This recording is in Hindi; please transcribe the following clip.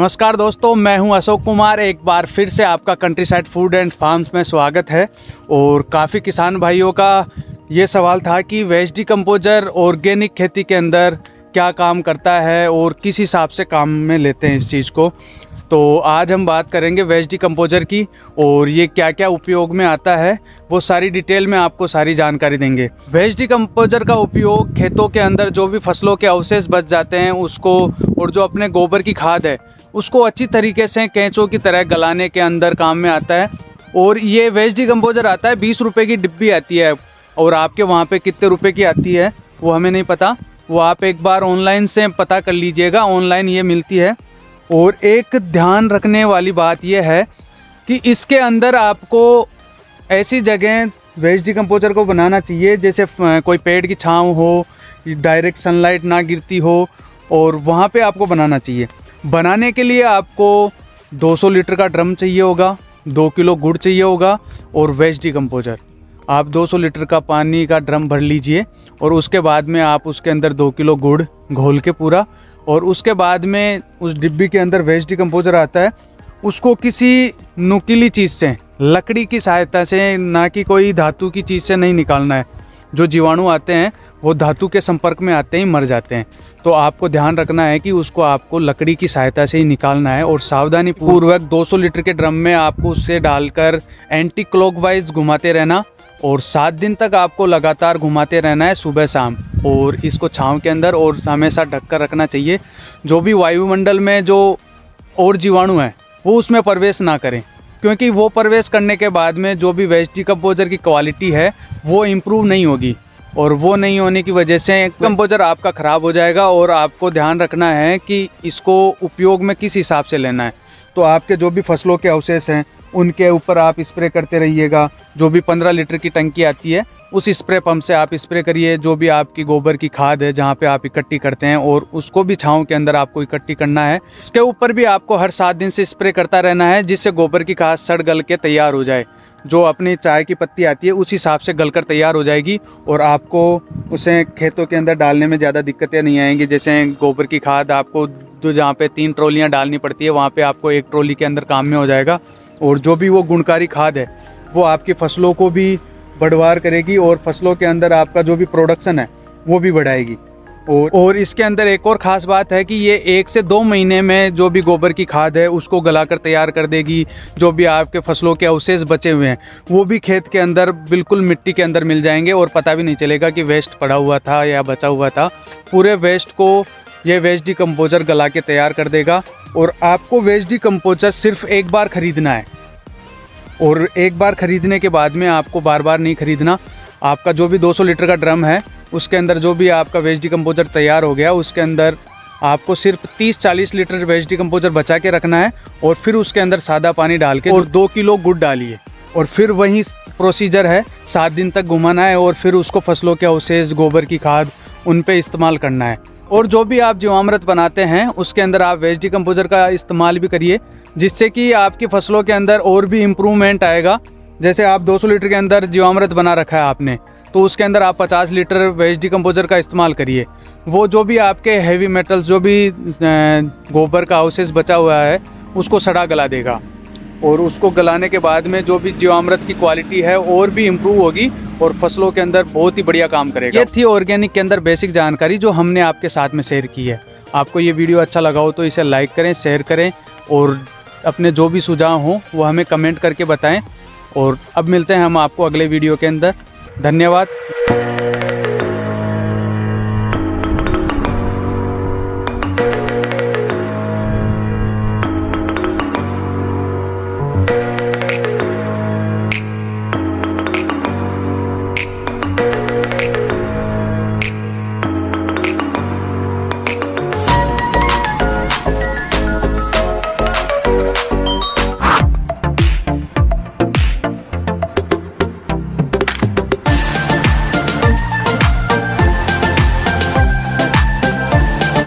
नमस्कार दोस्तों, मैं हूं अशोक कुमार। एक बार फिर से आपका country side food and farms में स्वागत है। और काफ़ी किसान भाइयों का ये सवाल था कि वेस्ट डिकम्पोजर ऑर्गेनिक खेती के अंदर क्या काम करता है और किस हिसाब से काम में लेते हैं इस चीज़ को। तो आज हम बात करेंगे वेस्ट डिकम्पोजर की और ये क्या क्या उपयोग में आता है, वो सारी डिटेल में आपको सारी जानकारी देंगे। वेस्ट डिकम्पोजर का उपयोग खेतों के अंदर जो भी फसलों के अवशेष बच जाते हैं उसको, और जो अपने गोबर की खाद है उसको अच्छी तरीके से कैंचों की तरह गलाने के अंदर काम में आता है। और ये वेस्ट डिकम्पोजर आता है, 20 रुपये की डिब्बी आती है। और आपके वहाँ पे कितने रुपए की आती है वो हमें नहीं पता, वो आप एक बार ऑनलाइन से पता कर लीजिएगा, ऑनलाइन ये मिलती है। और एक ध्यान रखने वाली बात यह है कि इसके अंदर आपको ऐसी जगह वेस्ट डिकम्पोजर को बनाना चाहिए जैसे कोई पेड़ की छांव हो, डायरेक्ट सनलाइट ना गिरती हो, और वहाँ पे आपको बनाना चाहिए। बनाने के लिए आपको 200 लीटर का ड्रम चाहिए होगा, 2 किलो गुड़ चाहिए होगा और वेस्ट डिकम्पोजर। आप 200 लीटर का पानी का ड्रम भर लीजिए और उसके बाद में आप उसके अंदर 2 किलो गुड़ घोल के पूरा, और उसके बाद में उस डिब्बी के अंदर वेस्ट डिकम्पोजर आता है, उसको किसी नुकीली चीज़ से, लकड़ी की सहायता से, ना कि कोई धातु की चीज़ से नहीं निकालना है। जो जीवाणु आते हैं वो धातु के संपर्क में आते ही मर जाते हैं। तो आपको ध्यान रखना है कि उसको आपको लकड़ी की सहायता से ही निकालना है। और सावधानी पूर्वक 200 लीटर के ड्रम में आपको उससे डालकर एंटी क्लॉकवाइज घुमाते रहना, और 7 दिन तक आपको लगातार घुमाते रहना है सुबह शाम। और इसको छांव के अंदर और हमेशा ढक कर रखना चाहिए। जो भी वायुमंडल में जो और जीवाणु हैं वो उसमें प्रवेश ना करें, क्योंकि वो प्रवेश करने के बाद में जो भी वेस्ट डिकम्पोजर की क्वालिटी है वो इम्प्रूव नहीं होगी, और वो नहीं होने की वजह से कंपोजर आपका ख़राब हो जाएगा। और आपको ध्यान रखना है कि इसको उपयोग में किस हिसाब से लेना है। तो आपके जो भी फसलों के अवशेष हैं उनके ऊपर आप स्प्रे करते रहिएगा। जो भी 15 लीटर की टंकी आती है उस स्प्रे पंप से आप स्प्रे करिए। जो भी आपकी गोबर की खाद है जहाँ पे आप इकट्ठी करते हैं, और उसको भी छांव के अंदर आपको इकट्ठी करना है। उसके ऊपर भी आपको हर 7 दिन से स्प्रे करता रहना है, जिससे गोबर की खाद सड़ गल के तैयार हो जाए। जो अपनी चाय की पत्ती आती है उस हिसाब से गलकर तैयार हो जाएगी, और आपको उसे खेतों के अंदर डालने में ज़्यादा दिक्कतें नहीं आएंगी। जैसे गोबर की खाद आपको जो जहाँ पे 3 ट्रॉलियाँ डालनी पड़ती है वहाँ पे आपको 1 ट्रॉली के अंदर काम में हो जाएगा। और जो भी वो गुणकारी खाद है वो आपकी फसलों को भी बढ़वार करेगी, और फसलों के अंदर आपका जो भी प्रोडक्शन है वो भी बढ़ाएगी। और इसके अंदर एक और ख़ास बात है कि ये 1 से 2 महीने में जो भी गोबर की खाद है उसको गलाकर तैयार कर देगी। जो भी आपके फसलों के अवशेष बचे हुए हैं वो भी खेत के अंदर बिल्कुल मिट्टी के अंदर मिल जाएंगे, और पता भी नहीं चलेगा कि वेस्ट पड़ा हुआ था या बचा हुआ था। पूरे वेस्ट को ये वेस्ट डिकम्पोजर गला के तैयार कर देगा। और आपको वेस्ट डिकम्पोजर सिर्फ एक बार ख़रीदना है, और एक बार ख़रीदने के बाद में आपको बार बार नहीं ख़रीदना। आपका जो भी 200 लीटर का ड्रम है उसके अंदर जो भी आपका वेस्ट डिकम्पोजर तैयार हो गया उसके अंदर आपको सिर्फ 30-40 लीटर वेस्ट डिकम्पोजर बचा के रखना है, और फिर उसके अंदर सादा पानी डाल के और 2 किलो गुड़ डालिए। और फिर वही प्रोसीजर है, 7 दिन तक घुमाना है, और फिर उसको फसलों के अवशेष, गोबर की खाद, उन पे इस्तेमाल करना है। और जो भी आप जीवामृत बनाते हैं उसके अंदर आप वेस्ट डिकम्पोजर का इस्तेमाल भी करिए, जिससे कि आपकी फसलों के अंदर और भी इम्प्रूवमेंट आएगा। जैसे आप 200 लीटर के अंदर जीवामृत बना रखा है आपने, तो उसके अंदर आप 50 लीटर वेस्ट डिकम्पोजर का इस्तेमाल करिए। वो जो भी आपके हैवी मेटल्स, जो भी गोबर का अवशेष बचा हुआ है उसको सड़ा गला देगा, और उसको गलाने के बाद में जो भी जीवामृत की क्वालिटी है और भी इम्प्रूव होगी, और फसलों के अंदर बहुत ही बढ़िया काम करेगा। ये थी ऑर्गेनिक के अंदर बेसिक जानकारी जो हमने आपके साथ में शेयर की है। आपको ये वीडियो अच्छा लगा हो तो इसे लाइक करें, शेयर करें, और अपने जो भी सुझाव हों वो हमें कमेंट करके बताएं। और अब मिलते हैं हम आपको अगले वीडियो के अंदर। धन्यवाद।